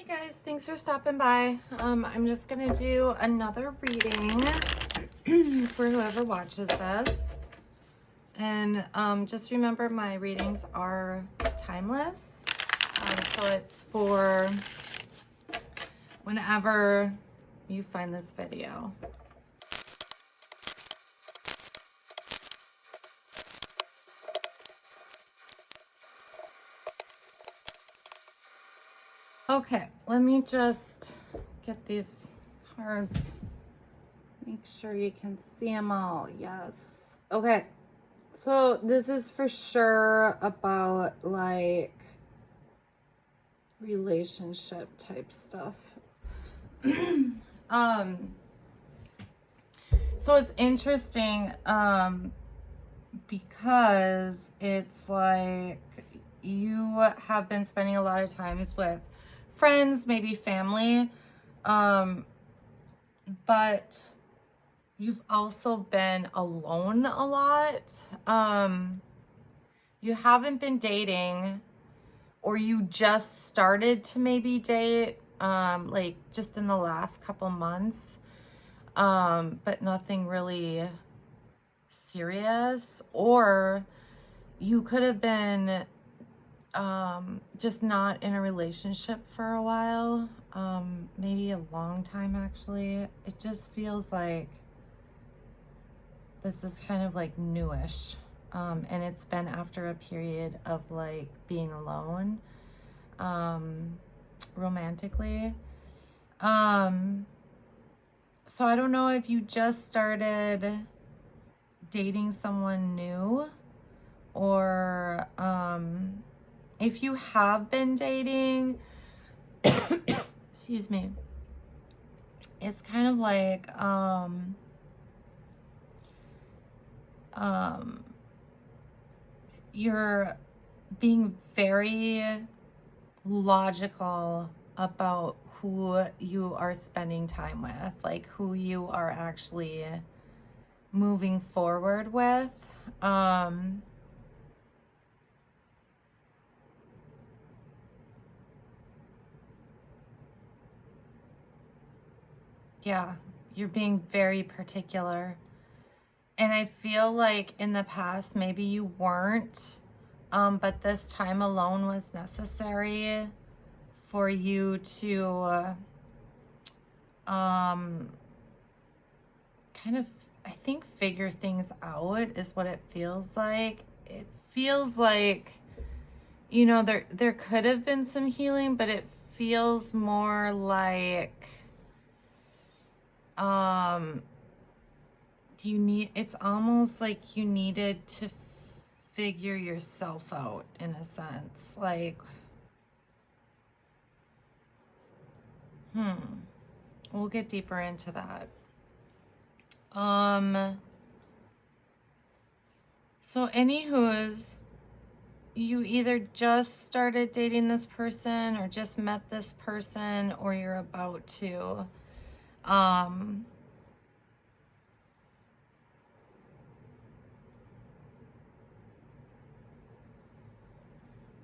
Guys, thanks for stopping by. I'm just gonna do another reading for whoever watches this. And just remember, my readings are timeless. So it's for whenever you find this video. Okay, let me just get these cards. Make sure you can see them all. Yes. Okay. So this is for sure about like relationship type stuff. So it's interesting because it's like you have been spending a lot of times with friends, maybe family, but you've also been alone a lot. You haven't been dating, or you just started to maybe date, like just in the last couple months, but nothing really serious. Or you could have been just not in a relationship for a while, maybe a long time actually. It just feels like this is kind of like newish, and it's been after a period of like being alone, romantically. So I don't know if you just started dating someone new, or if you have been dating, excuse me, it's kind of like you're being very logical about who you are spending time with, like who you are actually moving forward with. Yeah, you're being very particular. And I feel like in the past, maybe you weren't, but this time alone was necessary for you to kind of, I think, figure things out is what it feels like. It feels like, you know, there could have been some healing, but it feels more like it's almost like you needed to figure yourself out in a sense. Like, we'll get deeper into that. So anywho's, you either just started dating this person or just met this person, or you're about to.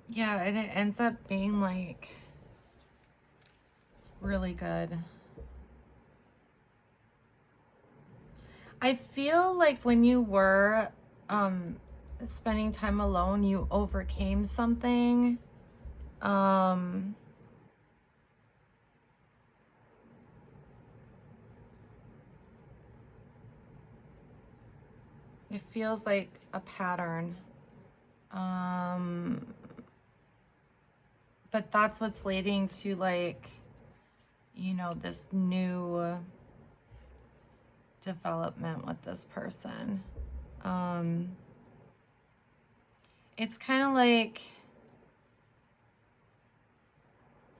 Yeah, and it ends up being like really good. I feel like when you were spending time alone, you overcame something. It feels like a pattern. But that's what's leading to, like, you know, this new development with this person. It's kind of like,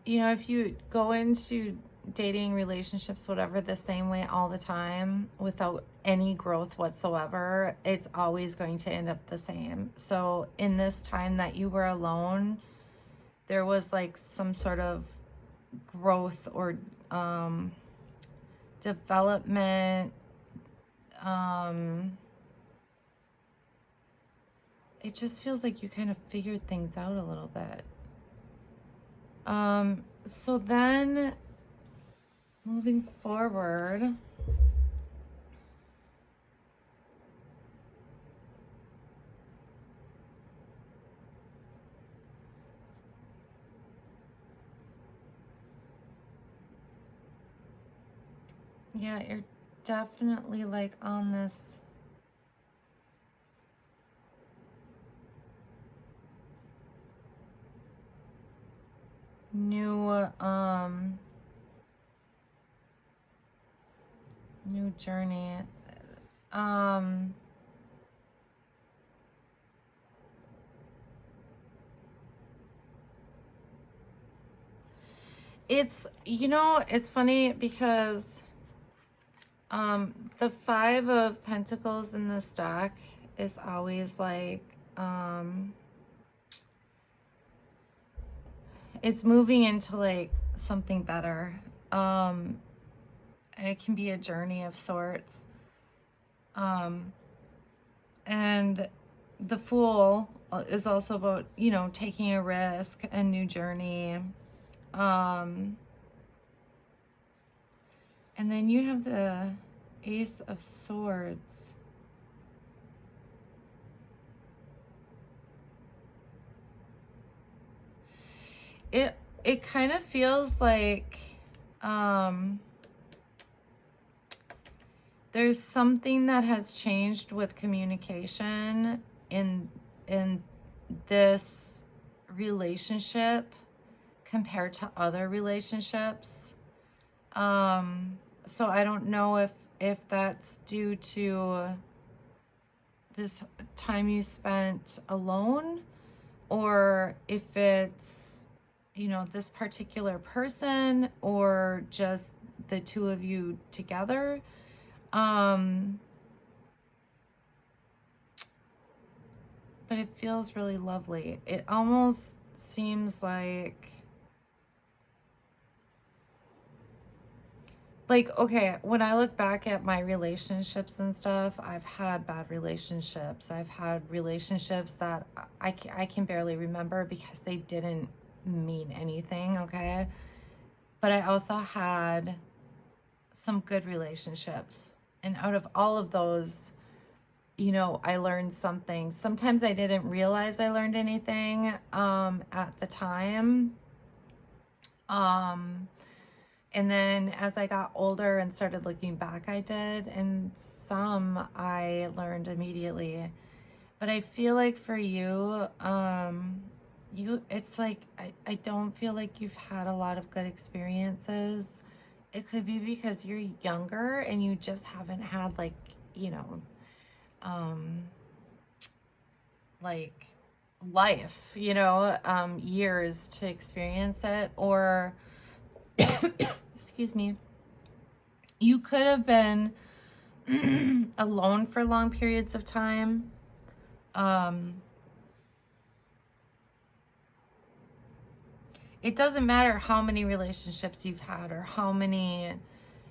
you know, if you go into dating, relationships, whatever, the same way all the time without any growth whatsoever, it's always going to end up the same. So in this time that you were alone, there was like some sort of growth or development. It just feels like you kind of figured things out a little bit. So then moving forward, yeah, you're definitely like on this new new journey. Um it's, you know, it's funny because the Five of Pentacles in this deck is always like it's moving into like something better. It can be a journey of sorts. And the Fool is also about, you know, taking a risk, a new journey. And then you have the Ace of Swords. It kind of feels like there's something that has changed with communication in this relationship compared to other relationships. So I don't know if that's due to this time you spent alone, or if it's, you know, this particular person, or just the two of you together. But it feels really lovely. It almost seems like, okay, when I look back at my relationships and stuff, I've had bad relationships. I've had relationships that I can barely remember because they didn't mean anything, okay? But I also had some good relationships. And out of all of those, you know, I learned something. Sometimes I didn't realize I learned anything at the time. And then as I got older and started looking back, I did. And some I learned immediately. But I feel like for you, it's like, I don't feel like you've had a lot of good experiences. It could be because you're younger and you just haven't had, like, you know, like life, you know, years to experience it. Or excuse me, you could have been alone for long periods of time. It doesn't matter how many relationships you've had or how many,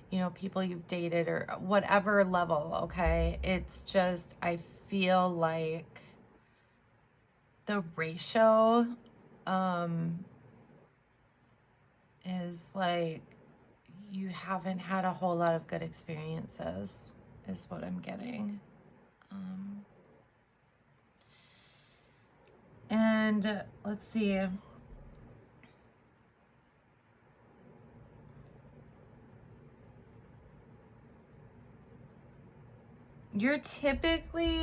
you know, people you've dated or whatever level, okay? It's just, I feel like the ratio is like you haven't had a whole lot of good experiences, is what I'm getting. And let's see. You're typically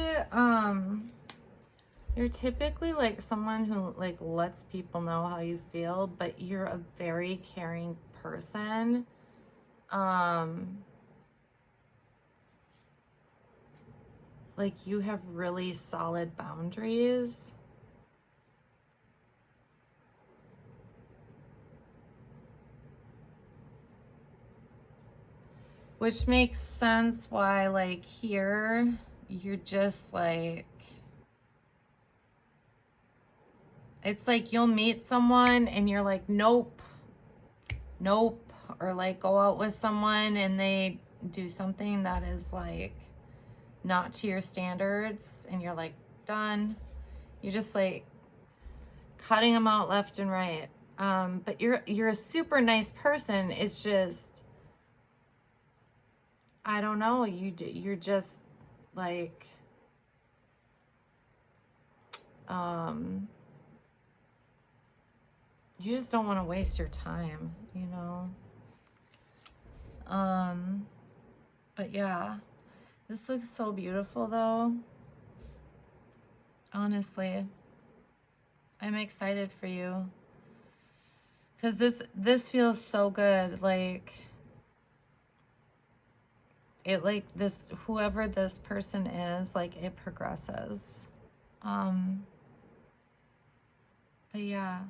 like someone who like lets people know how you feel, but you're a very caring person. Like you have really solid boundaries. Which makes sense why, like, here, you're just like, it's like you'll meet someone and you're like, nope, nope. Or like go out with someone and they do something that is like not to your standards and you're like, done. You're just like cutting them out left and right. But you're a super nice person. It's just, I don't know, you're just like, you just don't want to waste your time, you know? But yeah, this looks so beautiful though. Honestly, I'm excited for you. Cause this feels so good. Like it, like this, whoever this person is, like it progresses. But yeah,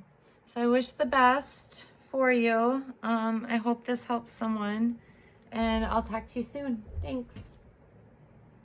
so I wish the best for you. I hope this helps someone, and I'll talk to you soon. Thanks.